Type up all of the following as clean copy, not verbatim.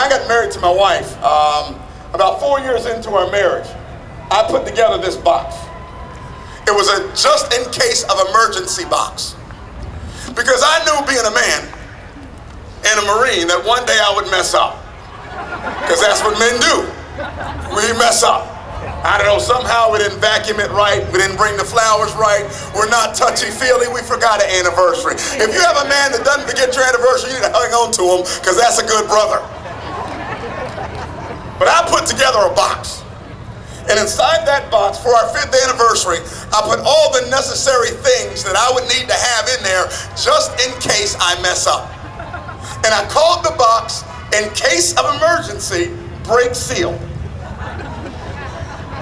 I got married to my wife, about 4 years into our marriage, I put together this box. It was a just in case of emergency box. Because I knew, being a man and a Marine, that one day I would mess up. Because that's what men do. We mess up. I don't know, somehow we didn't vacuum it right, we didn't bring the flowers right, we're not touchy-feely, we forgot an anniversary. If you have a man that doesn't forget your anniversary, you need to hang on to him, because that's a good brother. But I put together a box. And inside that box, for our 5th anniversary, I put all the necessary things that I would need to have in there just in case I mess up. And I called the box, "In case of emergency, break seal."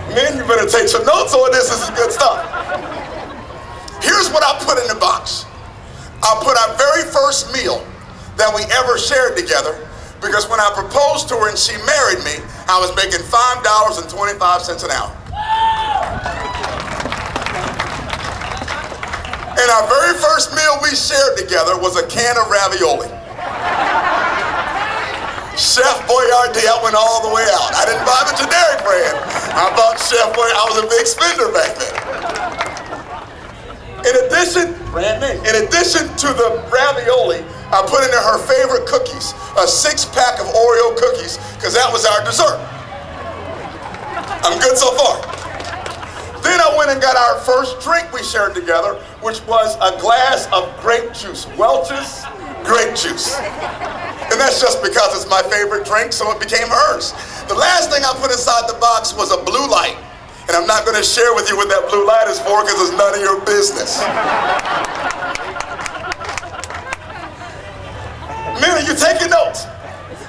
Men, you better take some notes on this. This is good stuff. Here's what I put in the box. I put our very first meal that we ever shared together, because when I proposed to her and she married me, I was making $5.25 an hour. And our very first meal we shared together was a can of ravioli. Chef Boyardee, I went all the way out. I didn't buy the generic brand. I bought Chef Boyardee. I was a big spender back then. In addition to the ravioli, I put in there her favorite cookies, a 6-pack of Oreo cookies, because that was our dessert. I'm good so far. Then I went and got our first drink we shared together, which was a glass of grape juice, Welch's grape juice. And that's just because it's my favorite drink, so it became hers. The last thing I put inside the box was a blue light. And I'm not going to share with you what that blue light is for, because it's none of your business. Men, are you taking notes?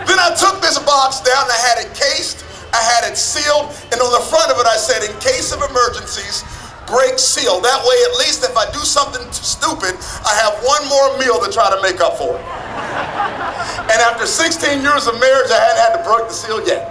Then I took this box down, I had it cased, I had it sealed, and on the front of it I said, "In case of emergencies, break seal." That way, at least if I do something stupid, I have one more meal to try to make up for it. And after 16 years of marriage, I hadn't had to break the seal yet.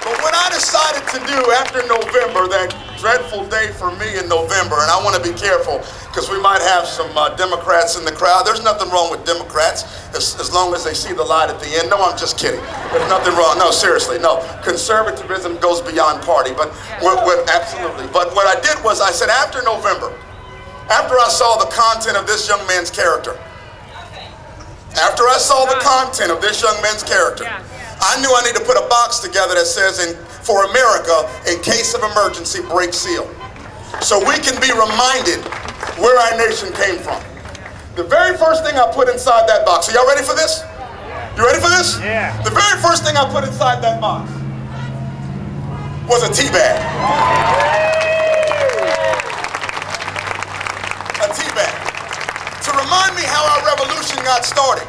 But what I decided to do after November, that dreadful day for me in November, and I want to be careful because we might have some Democrats in the crowd. There's nothing wrong with Democrats as long as they see the light at the end. No, I'm just kidding. There's nothing wrong. No, seriously, no. Conservatism goes beyond party, but absolutely. But what I did was I said, after November, after I saw the content of this young man's character, after I saw the content of this young man's character, I knew I need to put a box together that says, "For America, in case of emergency, break seal." So we can be reminded where our nation came from. The very first thing I put inside that box, are y'all ready for this? You ready for this? Yeah. The very first thing I put inside that box was a tea bag. A tea bag. To remind me how our revolution got started.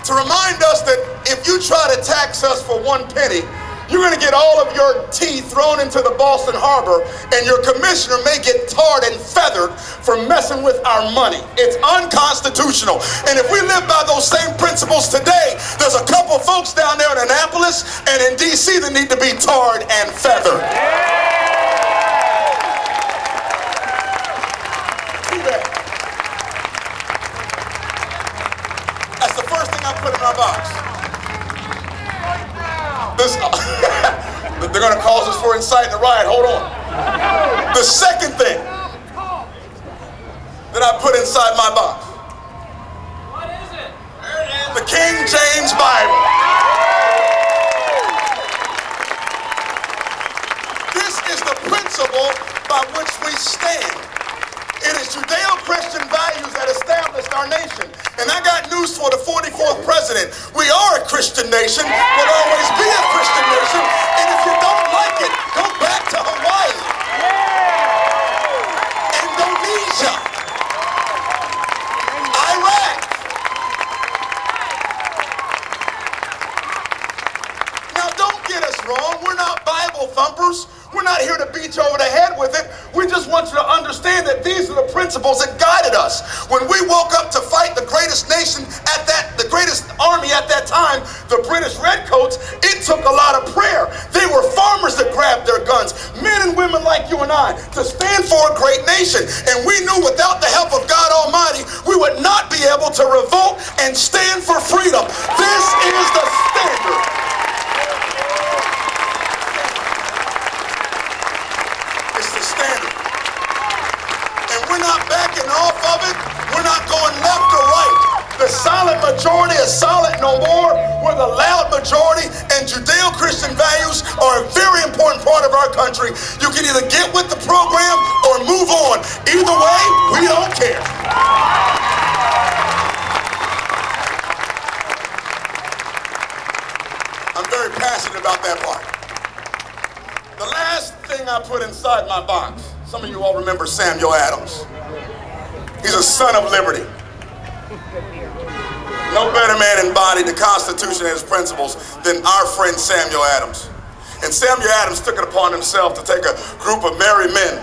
To remind us that if you try to tax us for 1 penny, you're going to get all of your tea thrown into the Boston Harbor, and your commissioner may get tarred and feathered for messing with our money. It's unconstitutional. And if we live by those same principles today, there's a couple folks down there in Annapolis and in D.C. that need to be tarred and feathered. That's the first thing I put in our box. They're going to cause us for inciting a riot. Hold on. The second thing that I put inside my box. What is it? The King James Bible. This is the principle by which we stand. It is Judeo-Christian values that established our nation. And I got news for the 44th president. We are a Christian nation. We'll always be a Christian nation. And if you don't like it, go back to Hawaii. Indonesia. Iraq. Now don't get us wrong. We're not Bible thumpers. We're not here to beat you over the head with it. We just want you to understand that these are the principles that guided us. When we woke up to fight the greatest nation the greatest army at that time, the British Redcoats, it took a lot of prayer. They were farmers that grabbed their guns, men and women like you and I, to stand for a great nation. And we knew without the help of God Almighty, and stand for freedom. This is the standard. It's the standard. And we're not backing off of it. We're not going left or right. The silent majority is silent no more. We're the loud majority, and Judeo-Christian values are a very important part of our country. You can either get with the program or move on. Either way, we don't care. I'm very passionate about that part. The last thing I put inside my box, some of you all remember Samuel Adams. He's a son of liberty. No better man embodied the Constitution and its principles than our friend Samuel Adams. And Samuel Adams took it upon himself to take a group of merry men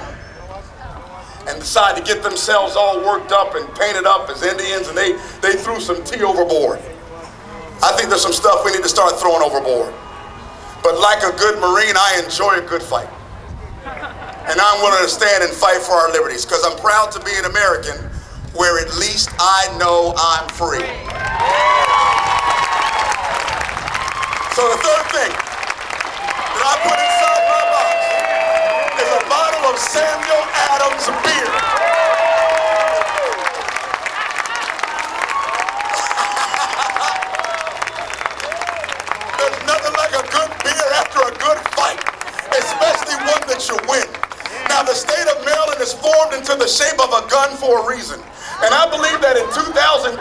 and decide to get themselves all worked up and painted up as Indians, and they threw some tea overboard. I think there's some stuff we need to start throwing overboard. But like a good Marine, I enjoy a good fight. And I'm willing to stand and fight for our liberties, because I'm proud to be an American where at least I know I'm free. So the third thing that I put inside my box is a bottle of Samuel Adams beer. There's nothing like a good beer after a good fight, especially one that you win. Now, the state of Maryland is formed into the shape of a gun for a reason. And I believe that in 2010,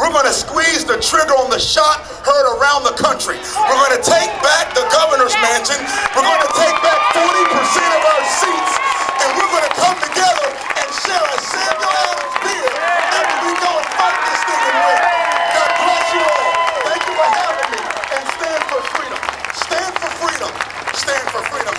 we're going to squeeze the trigger on the shot heard around the country. We're going to take back the governor's mansion. We're going to take back 40% of our seats. And we're going to come together and share a Samuel Adams beer after we go and fight this thing and win. God bless you all. Thank you for having me. And stand for freedom. Stand for freedom. Stand for freedom.